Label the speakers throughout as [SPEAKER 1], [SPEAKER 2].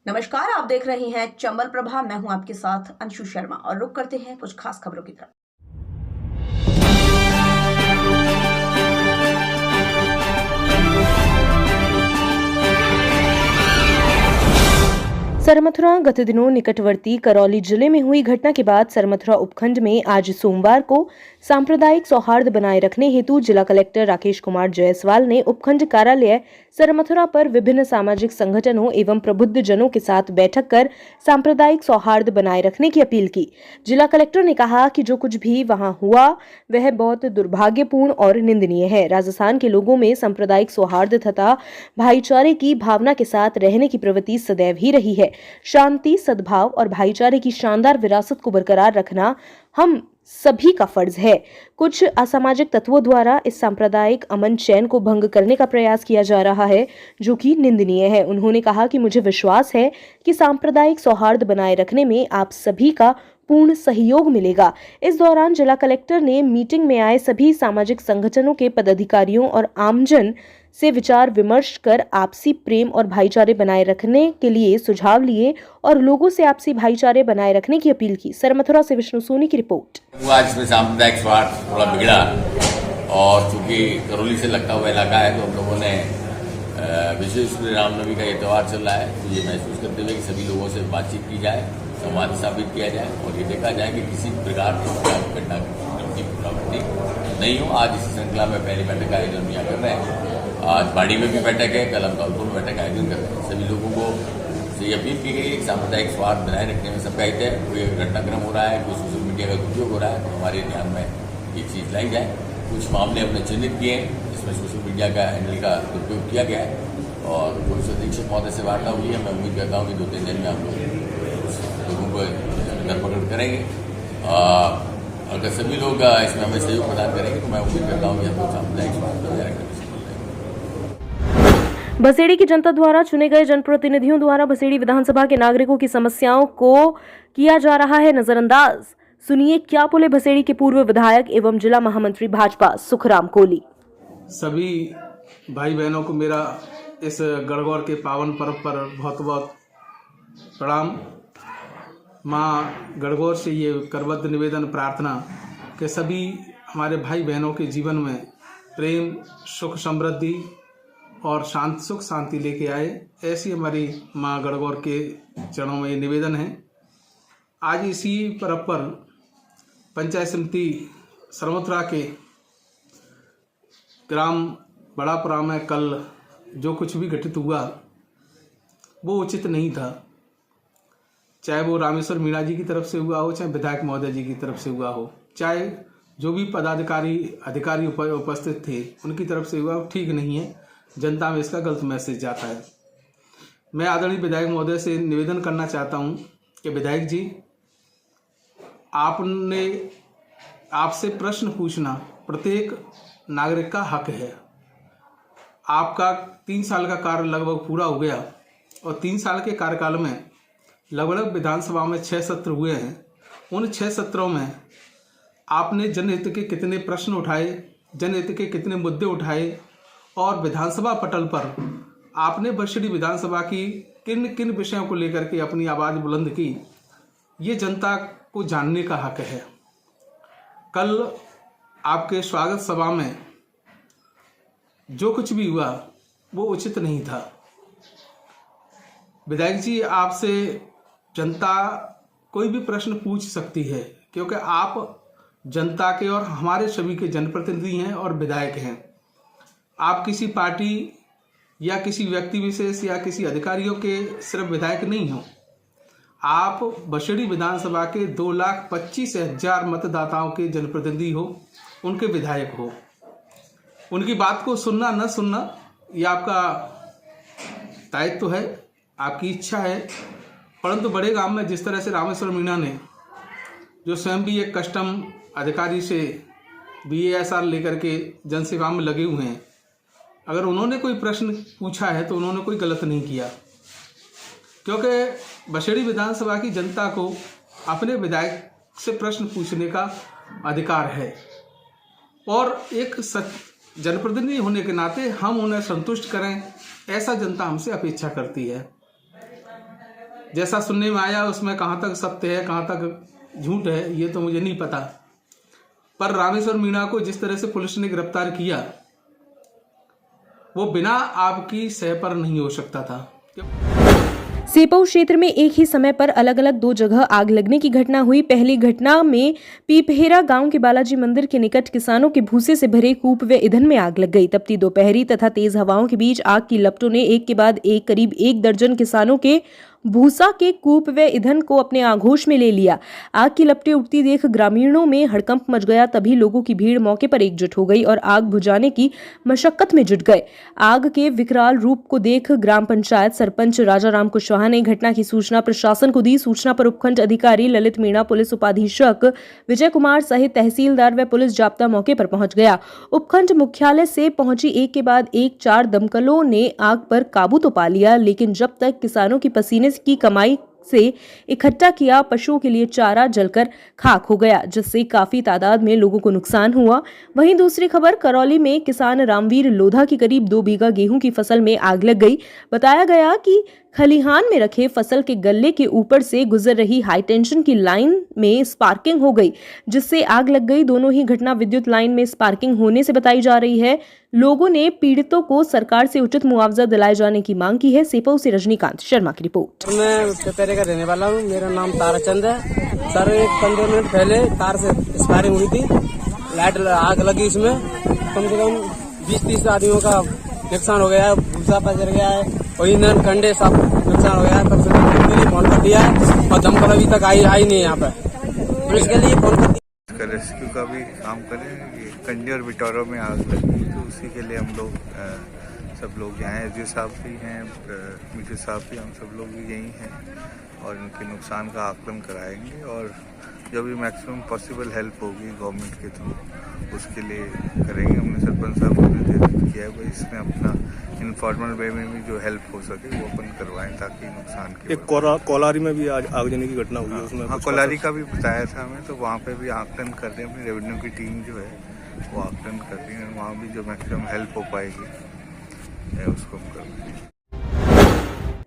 [SPEAKER 1] नमस्कार, आप देख रहे हैं चंबल प्रभा। मैं हूं आपके साथ अंशु शर्मा और रुक करते हैं कुछ खास खबरों की तरफ।
[SPEAKER 2] सरमथुरा गत दिनों निकटवर्ती करौली जिले में हुई घटना के बाद सरमथुरा उपखंड में आज सोमवार को सांप्रदायिक सौहार्द बनाए रखने हेतु जिला कलेक्टर राकेश कुमार जायसवाल ने उपखंड कार्यालय सरमथुरा पर विभिन्न सामाजिक संगठनों एवं प्रबुद्ध जनों के साथ बैठक कर सांप्रदायिक सौहार्द बनाए रखने की अपील की। जिला कलेक्टर ने कहा कि जो कुछ भी वहां हुआ वह बहुत दुर्भाग्यपूर्ण और निंदनीय है। राजस्थान के लोगों में सांप्रदायिक सौहार्द तथा भाईचारे की भावना के साथ रहने की प्रवृत्ति सदैव ही रही है। शांति, सद्भाव और भाईचारे की शानदार विरासत को बरकरार रखना हम सभी का फर्ज है। कुछ असामाजिक तत्वों द्वारा इस सांप्रदायिक अमन चैन को भंग करने का प्रयास किया जा रहा है, जो कि निंदनीय है। उन्होंने कहा कि मुझे विश्वास है कि सांप्रदायिक सौहार्द बनाए रखने में आप सभी का पूर्ण सहयोग मिलेगा। इस दौरान जिला कलेक्टर ने मीटिंग में आए सभी सामाजिक संगठनों के पदाधिकारियों और आमजन से विचार विमर्श कर आपसी प्रेम और भाईचारे बनाए रखने के लिए सुझाव लिए और लोगों से आपसी भाईचारे बनाए रखने की अपील की। सरमथुरा से विष्णु सोनी की रिपोर्ट।
[SPEAKER 3] आज इसमें सांप्रदायिक सौहार्द थोड़ा बिगड़ा और चूंकि करौली से लगता हुआ इलाका है तो हम लोगों ने विशेष रामनवमी का ये त्यौहार चल रहा है, तो ये महसूस करते हुए कि सभी लोगों से बातचीत की जाए, संवाद स्थापित किया जाए और ये देखा जाए कि किसी प्रकार की घटना की पुनरावृत्ति नहीं हो। आज इसी श्रृंखला में पहली बैठक का आयोजन यहाँ कर रहे हैं। आज बाड़ी में भी बैठक है, कल हम धौलपुर में बैठक का आयोजन कर रहे हैं। सभी लोगों को ये अपील की गई है कि सांप्रदायिक सौहार्द बनाए रखने में सबका हित है। कोई घटनाक्रम हो रहा है, कोई सोशल मीडिया का दुरुपयोग हो रहा है तो हमारे ध्यान में ये चीज़ लाई जाए। कुछ मामले हमने चिन्हित किए हैं जिसमें सोशल मीडिया का हैंडल का दुरुपयोग किया गया है और पुलिस अधीक्षक महोदय से वार्ता हुई है। मैं उम्मीद करता हूँ कि 2-3 दिन में हम लोगों को धरपकड़ करेंगे। अगर सभी लोग इसमें हमें सहयोग प्रदान करेंगे तो मैं उम्मीद करता हूँ कि हम लोग सांप्रदायिक सौहार्द बनाए रखने में सफल रहेंगे।
[SPEAKER 2] बसेड़ी की जनता द्वारा चुने गए जनप्रतिनिधियों द्वारा बसेड़ी विधानसभा के नागरिकों की समस्याओं को किया जा रहा है नजरअंदाज। सुनिए क्या बोले बसेड़ी के पूर्व विधायक एवं जिला महामंत्री भाजपा सुखराम कोहली।
[SPEAKER 4] सभी भाई बहनों को मेरा इस गणगौर के पावन पर्व पर बहुत बहुत प्रणाम। माँ गणगौर से ये करबद्ध निवेदन प्रार्थना कि सभी हमारे भाई बहनों के जीवन में प्रेम, सुख, समृद्धि और सुख शांति लेके आए, ऐसी हमारी माँ गणगौर के चरणों में ये निवेदन है। आज इसी पर्व पर पंचायत समिति सरमथुरा के ग्राम बड़ापुरा में कल जो कुछ भी घटित हुआ वो उचित नहीं था, चाहे वो रामेश्वर मीणा जी की तरफ से हुआ हो, चाहे विधायक महोदय जी की तरफ से हुआ हो, चाहे जो भी अधिकारी उपस्थित थे उनकी तरफ से हुआ, ठीक नहीं है। जनता में इसका गलत मैसेज जाता है। मैं आदरणीय विधायक महोदय से निवेदन करना चाहता हूं कि विधायक जी, आपसे प्रश्न पूछना प्रत्येक नागरिक का हक है। आपका 3 साल का कार्य लगभग पूरा हो गया और 3 साल के कार्यकाल में लगभग विधानसभा में 6 सत्र हुए हैं। उन 6 सत्रों में आपने जनहित के कितने प्रश्न उठाए, जनहित के कितने मुद्दे उठाए और विधानसभा पटल पर आपने बसेड़ी विधानसभा की किन किन विषयों को लेकर के अपनी आवाज़ बुलंद की, ये जनता को जानने का हक है। कल आपके स्वागत सभा में जो कुछ भी हुआ वो उचित नहीं था। विधायक जी, आपसे जनता कोई भी प्रश्न पूछ सकती है क्योंकि आप जनता के और हमारे सभी के जनप्रतिनिधि हैं और विधायक हैं। आप किसी पार्टी या किसी व्यक्ति विशेष या किसी अधिकारियों के सिर्फ विधायक नहीं हो, आप बसेड़ी विधानसभा के 2,25,000 मतदाताओं के जनप्रतिनिधि हो, उनके विधायक हो। उनकी बात को सुनना न सुनना ये आपका दायित्व है, आपकी इच्छा है। परंतु बड़े गांव में जिस तरह से रामेश्वर मीणा ने, जो स्वयं भी एक कस्टम अधिकारी से BASR लेकर के जनसेवा में लगे हुए हैं, अगर उन्होंने कोई प्रश्न पूछा है तो उन्होंने कोई गलत नहीं किया, क्योंकि बसेड़ी विधानसभा की जनता को अपने विधायक से प्रश्न पूछने का अधिकार है और एक जनप्रतिनिधि होने के नाते हम उन्हें संतुष्ट करें, ऐसा जनता हमसे अपेक्षा करती है। जैसा सुनने में आया उसमें कहाँ तक सत्य है कहाँ तक झूठ है ये तो मुझे नहीं पता, पर रामेश्वर मीणा को जिस तरह से पुलिस ने गिरफ्तार किया वो बिना आपकी सह पर नहीं हो सकता था।
[SPEAKER 2] सेपऊ क्षेत्र में एक ही समय पर अलग अलग 2 जगह आग लगने की घटना हुई। पहली घटना में पीपहेरा गांव के बालाजी मंदिर के निकट किसानों के भूसे से भरे कूप व ईंधन में आग लग गई। तपती दोपहरी तथा तेज हवाओं के बीच आग की लपटों ने एक के बाद एक करीब 1 दर्जन किसानों के भूसा के कूप व ईंधन को अपने आगोश में ले लिया। आग की लपटें उठती देख ग्रामीणों में हड़कंप मच गया। तभी लोगों की भीड़ मौके पर एकजुट हो गई और आग बुझाने की मशक्कत में जुट गए। आग के विकराल रूप को देख ग्राम पंचायत सरपंच राजा राम कुशवाहा ने घटना की सूचना प्रशासन को दी। सूचना पर उपखंड अधिकारी ललित मीणा, पुलिस उपाधीक्षक विजय कुमार सहित तहसीलदार व पुलिस जाब्ता मौके पर पहुंच गया। उपखंड मुख्यालय से पहुंची एक के बाद एक 4 दमकलों ने आग पर काबू तो पा लिया, लेकिन जब तक किसानों की पसीने की कमाई से इकट्ठा किया पशुओं के लिए चारा जलकर खाक हो गया, जिससे काफी तादाद में लोगों को नुकसान हुआ। वहीं दूसरी खबर, करौली में किसान रामवीर लोधा की करीब 2 बीघा गेहूं की फसल में आग लग गई। बताया गया कि खलिहान में रखे फसल के गल्ले के ऊपर से गुजर रही हाई टेंशन की लाइन में स्पार्किंग हो गई, जिससे आग लग गई। दोनों ही घटना विद्युत लाइन में स्पार्किंग होने से बताई जा रही है। लोगों ने पीड़ितों को सरकार से उचित मुआवजा दिलाए जाने की मांग की है। सेपऊ से रजनीकांत शर्मा की रिपोर्ट।
[SPEAKER 5] मैं पिपरे का रहने वाला हूँ, मेरा नाम ताराचंद है। सर 15 मिनट पहले तार से स्पार्किंग हुई थी, लाइट आग लगी, इसमें कम से कम 20-30 आदमियों का नुकसान हो गया है, भूसा पसर गया है और ईंधन कंडे सब नुकसान हो गया है। तब से फोन कर दिया है और दमकल अभी तक आई नहीं यहाँ पे, पुलिस के लिए फोन कर दिया।
[SPEAKER 6] रेस्क्यू का भी काम करें। ये कंडी और बिटौरों में आग लगी तो उसी के लिए हम लोग सब लोग यहाँ एसडीओ साहब भी हैं, मीठू साहब भी, हम सब लोग भी यही हैं और इनके नुकसान का आकलन कराएंगे और जो भी मैक्सिमम पॉसिबल हेल्प होगी गवर्नमेंट के थ्रू उसके लिए करेंगे। हमने सरपंच साहब को निर्देशित किया है वो इसमें अपना इनफॉर्मल वे में भी जो हेल्प हो सके वो अपन करवाएं ताकि नुकसान के।
[SPEAKER 7] एक कोलारी में भी आज आग लगने की घटना हुई है, उसमें
[SPEAKER 6] हाँ कोलारी का भी बताया था हमें, तो वहाँ पे भी आकलन कर रहे हैं। अपनी रेवेन्यू की टीम जो है वो आकलन कर रही है, वहाँ भी जो मैक्सिमम हेल्प हो पाएगी उसको हम करेंगे।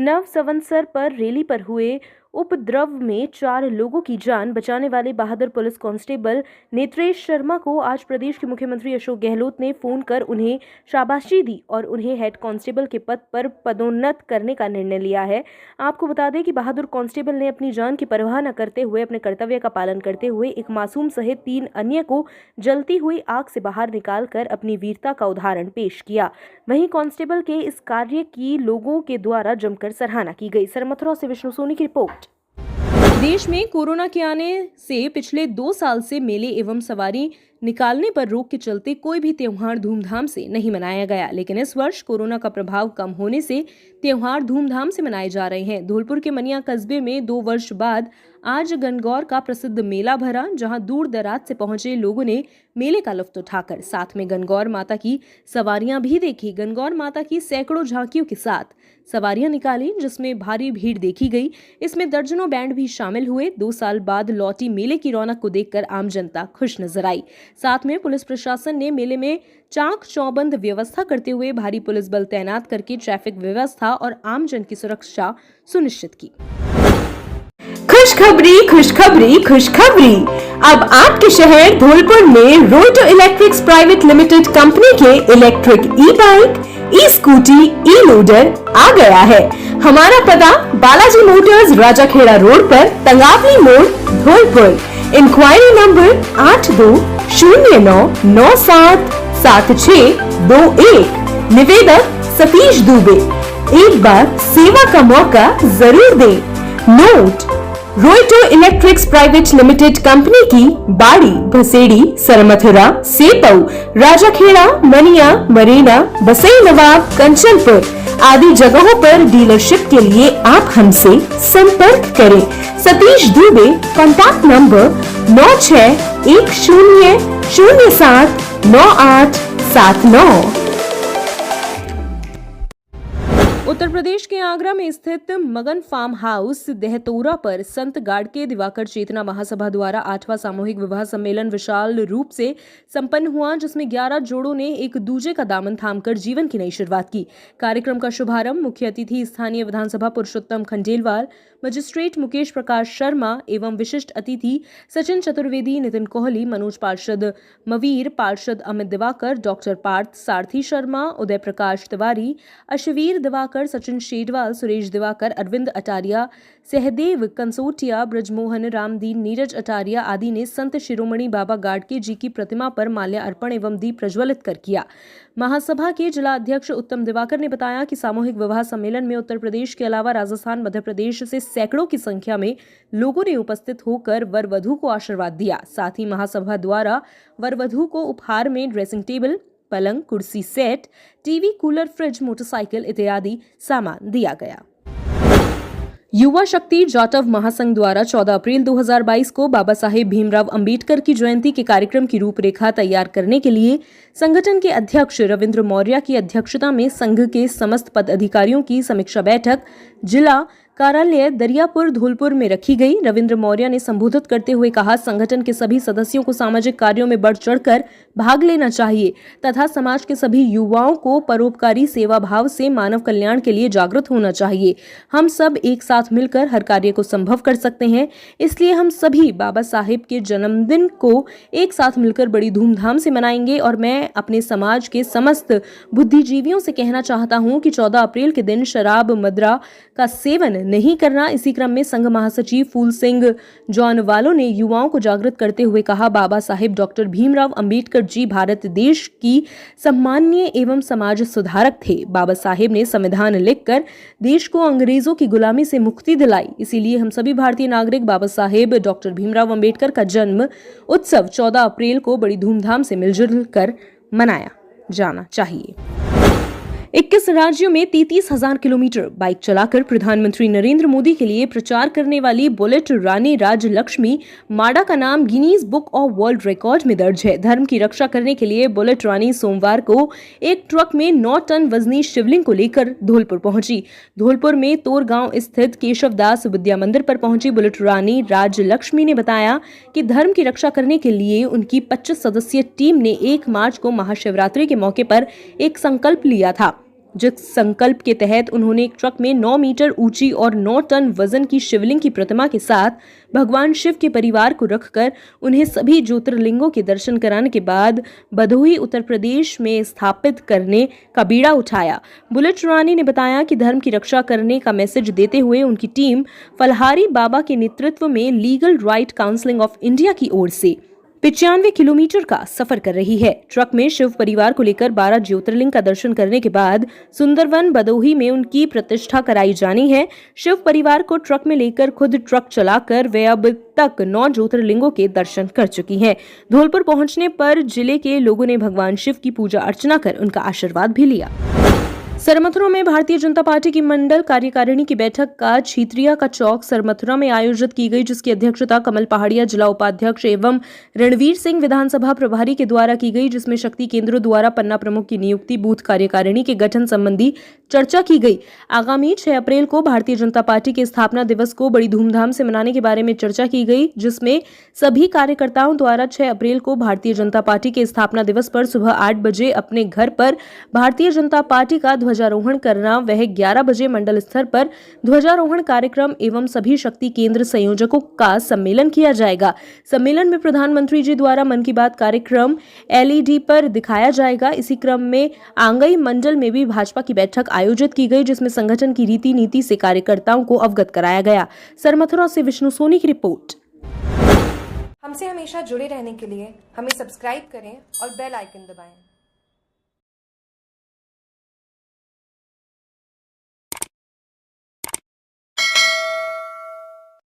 [SPEAKER 2] नव संवत्सर पर रैली पर हुए उपद्रव में 4 लोगों की जान बचाने वाले बहादुर पुलिस कांस्टेबल नेत्रेश शर्मा को आज प्रदेश के मुख्यमंत्री अशोक गहलोत ने फोन कर उन्हें शाबाशी दी और उन्हें हेड कांस्टेबल के पद पर पदोन्नत करने का निर्णय लिया है। आपको बता दें कि बहादुर कांस्टेबल ने अपनी जान की परवाह न करते हुए अपने कर्तव्य का पालन करते हुए एक मासूम सहित 3 अन्य को जलती हुई आग से बाहर निकालकर अपनी वीरता का उदाहरण पेश किया। वहीं कांस्टेबल के इस कार्य की लोगों के द्वारा जमकर सराहना की गई। सरमथुरा से विष्णु सोनी की रिपोर्ट। देश में कोरोना के आने से पिछले 2 साल से मेले एवं सवारी निकालने पर रोक के चलते कोई भी त्योहार धूमधाम से नहीं मनाया गया, लेकिन इस वर्ष कोरोना का प्रभाव कम होने से त्योहार धूमधाम से मनाए जा रहे हैं। धौलपुर के मनिया कस्बे में 2 वर्ष बाद आज गणगौर का प्रसिद्ध मेला भरा, जहां दूर दराज से पहुंचे लोगों ने मेले का लुत्फ उठाकर साथ में गणगौर माता की सवारियां भी देखी। गणगौर माता की सैकड़ों झांकियों के साथ सवारियां निकाली, जिसमें भारी भीड़ देखी गई। इसमें दर्जनों बैंड भी शामिल हुए। 2 साल बाद लौटी मेले की रौनक को देखकर आम जनता खुश नजर आई। साथ में पुलिस प्रशासन ने मेले में चाक चौबंद व्यवस्था करते हुए भारी पुलिस बल तैनात करके ट्रैफिक व्यवस्था और आमजन की सुरक्षा सुनिश्चित की।
[SPEAKER 8] खुशखबरी खुशखबरी खुशखबरी, अब आपके शहर धौलपुर में रोटो इलेक्ट्रिक्स प्राइवेट लिमिटेड कंपनी के इलेक्ट्रिक ई बाइक, ई स्कूटी, ई लोडर आ गया है। हमारा पता बालाजी मोटर्स राजाखेड़ा रोड पर, तंगावली मोड़, धौलपुर। Inquiry number 8209977621। निवेदक सतीश दुबे। एक बार सेवा का मौका जरूर दें। नोट, रोटो इलेक्ट्रिक्स प्राइवेट लिमिटेड कंपनी की बाड़ी, भसेड़ी, सरमथुरा, सेपऊ, राजाखेड़ा, मनिया, मरेना, बसई नवाब, कंचनपुर आदि जगहों पर डीलरशिप के लिए आप हमसे संपर्क करें। Satish Dubey, contact number 9610079879।
[SPEAKER 2] उत्तर प्रदेश के आगरा में स्थित मगन फार्म हाउस देहतोरा पर संत गाड़के दिवाकर चेतना महासभा द्वारा 8वां सामूहिक विवाह सम्मेलन विशाल रूप से संपन्न हुआ, जिसमें 11 जोड़ों ने एक दूजे का दामन थामकर जीवन की नई शुरुआत की। कार्यक्रम का शुभारंभ मुख्य अतिथि स्थानीय विधानसभा पुरुषोत्तम खंडेलवाल, मजिस्ट्रेट मुकेश प्रकाश शर्मा एवं विशिष्ट अतिथि सचिन चतुर्वेदी, नितिन कोहली, मनोज पार्षद मवीर, पार्षद अमित दिवाकर, डॉक्टर पार्थ सारथी शर्मा, उदय प्रकाश तिवारी, अशवीर दिवाकर, सचिन शेडवाल, सुरेश दिवाकर, अरविंद अटारिया, सहदेव कंसोटिया, ब्रजमोहन रामदीन, नीरज अटारिया आदि ने संत शिरोमणि बाबा गाड़के जी की प्रतिमा पर माल्यार्पण एवं दीप प्रज्वलित कर किया। महासभा के जिला अध्यक्ष उत्तम दिवाकर ने बताया कि सामूहिक विवाह सम्मेलन में उत्तर प्रदेश के अलावा राजस्थान, मध्य प्रदेश से सैकड़ों की संख्या में लोगों ने उपस्थित होकर वर वधू को आशीर्वाद दिया। साथ ही महासभा द्वारा वर वधू को उपहार में ड्रेसिंग टेबल, पलंग, कुर्सी set, TV, cooler, fridge, motorcycle इत्यादि सामान दिया गया। युवा शक्ति जाटव महासंघ द्वारा 14 अप्रैल 2022 को बाबा साहेब भीमराव अंबेडकर की जयंती के कार्यक्रम की रूपरेखा तैयार करने के लिए संगठन के अध्यक्ष रविंद्र मौर्य की अध्यक्षता में संघ के समस्त पदाधिकारियों की समीक्षा बैठक जिला कार्यालय दरियापुर धौलपुर में रखी गई। रविंद्र मौर्य ने संबोधित करते हुए कहा, संगठन के सभी सदस्यों को सामाजिक कार्यों में बढ़ चढ़कर भाग लेना चाहिए तथा समाज के सभी युवाओं को परोपकारी सेवा भाव से मानव कल्याण के लिए जागृत होना चाहिए। हम सब एक साथ मिलकर हर कार्य को संभव कर सकते हैं, इसलिए हम सभी बाबा साहेब के जन्मदिन को एक साथ मिलकर बड़ी धूमधाम से मनाएंगे। और मैं अपने समाज के समस्त बुद्धिजीवियों से कहना चाहता हूं कि 14 अप्रैल के दिन शराब मदिरा का सेवन नहीं करना। इसी क्रम में संघ महासचिव फूल सिंह जौनवालों ने युवाओं को जागृत करते हुए कहा, बाबा साहेब डॉक्टर भीमराव अंबेडकर जी भारत देश की सम्माननीय एवं समाज सुधारक थे। बाबा साहेब ने संविधान लिखकर देश को अंग्रेजों की गुलामी से मुक्ति दिलाई। इसीलिए हम सभी भारतीय नागरिक बाबा साहेब डॉक्टर भीमराव अंबेडकर का जन्म उत्सव 14 अप्रैल को बड़ी धूमधाम से मिलजुल कर मनाया जाना चाहिए। 21 राज्यों में 33,000 किलोमीटर बाइक चलाकर प्रधानमंत्री नरेंद्र मोदी के लिए प्रचार करने वाली बुलेट रानी राजलक्ष्मी माडा का नाम Guinness book of world record में दर्ज है। धर्म की रक्षा करने के लिए बुलेट रानी सोमवार को एक ट्रक में 9 टन वजनी शिवलिंग को लेकर धौलपुर पहुंची। धौलपुर में तोरगांव स्थित केशवदास विद्या मंदिर पर पहुंची बुलेट रानी राजलक्ष्मी ने बताया कि धर्म की रक्षा करने के लिए उनकी 25 सदस्यीय टीम ने 1 मार्च को महाशिवरात्रि के मौके पर एक संकल्प लिया था, जिस संकल्प के तहत उन्होंने एक ट्रक में 9 मीटर ऊंची और 9 टन वजन की शिवलिंग की प्रतिमा के साथ भगवान शिव के परिवार को रखकर उन्हें सभी ज्योतिर्लिंगों के दर्शन कराने के बाद भदोही उत्तर प्रदेश में स्थापित करने का बीड़ा उठाया। बुलेट रानी ने बताया कि धर्म की रक्षा करने का मैसेज देते हुए उनकी टीम फलहारी बाबा के नेतृत्व में legal right council of India की ओर से 95 किलोमीटर का सफर कर रही है। ट्रक में शिव परिवार को लेकर 12 ज्योतिर्लिंग का दर्शन करने के बाद सुंदरवन भदोही में उनकी प्रतिष्ठा कराई जानी है। शिव परिवार को ट्रक में लेकर खुद ट्रक चलाकर वे अब तक 9 ज्योतिर्लिंगों के दर्शन कर चुकी हैं। धौलपुर पहुंचने पर जिले के लोगों ने भगवान शिव की पूजा अर्चना कर उनका आशीर्वाद भी लिया। सरमथुरा में भारतीय जनता पार्टी की मंडल कार्यकारिणी की बैठक का छीत्रिया का चौक सरमथुरा में आयोजित की गई, जिसकी अध्यक्षता कमल पहाड़िया जिला उपाध्यक्ष एवं रणवीर सिंह विधानसभा प्रभारी के द्वारा की गई, जिसमें शक्ति केंद्रों द्वारा पन्ना प्रमुख की नियुक्ति, बूथ कार्यकारिणी के गठन संबंधी चर्चा की गई। आगामी 6 अप्रैल को भारतीय जनता पार्टी के स्थापना दिवस को बड़ी धूमधाम से मनाने के बारे में चर्चा की गई, जिसमें सभी कार्यकर्ताओं द्वारा 6 अप्रैल को भारतीय जनता पार्टी के स्थापना दिवस पर सुबह 8 बजे अपने घर पर भारतीय जनता पार्टी का ध्वजारोहण करना, वह 11 बजे मंडल स्तर पर ध्वजारोहण कार्यक्रम एवं सभी शक्ति केंद्र संयोजकों का सम्मेलन किया जाएगा। सम्मेलन में प्रधानमंत्री जी द्वारा मन की बात कार्यक्रम LED पर दिखाया जाएगा। इसी क्रम में आंगई मंडल में भी भाजपा की बैठक आयोजित की गई, जिसमें संगठन की रीति नीति से कार्यकर्ताओं को अवगत कराया गया। सरमथुरा से विष्णु सोनी की रिपोर्ट।
[SPEAKER 9] हमसे हमेशा जुड़े रहने के लिए हमें सब्सक्राइब करें और बेल आइकन दबाएं।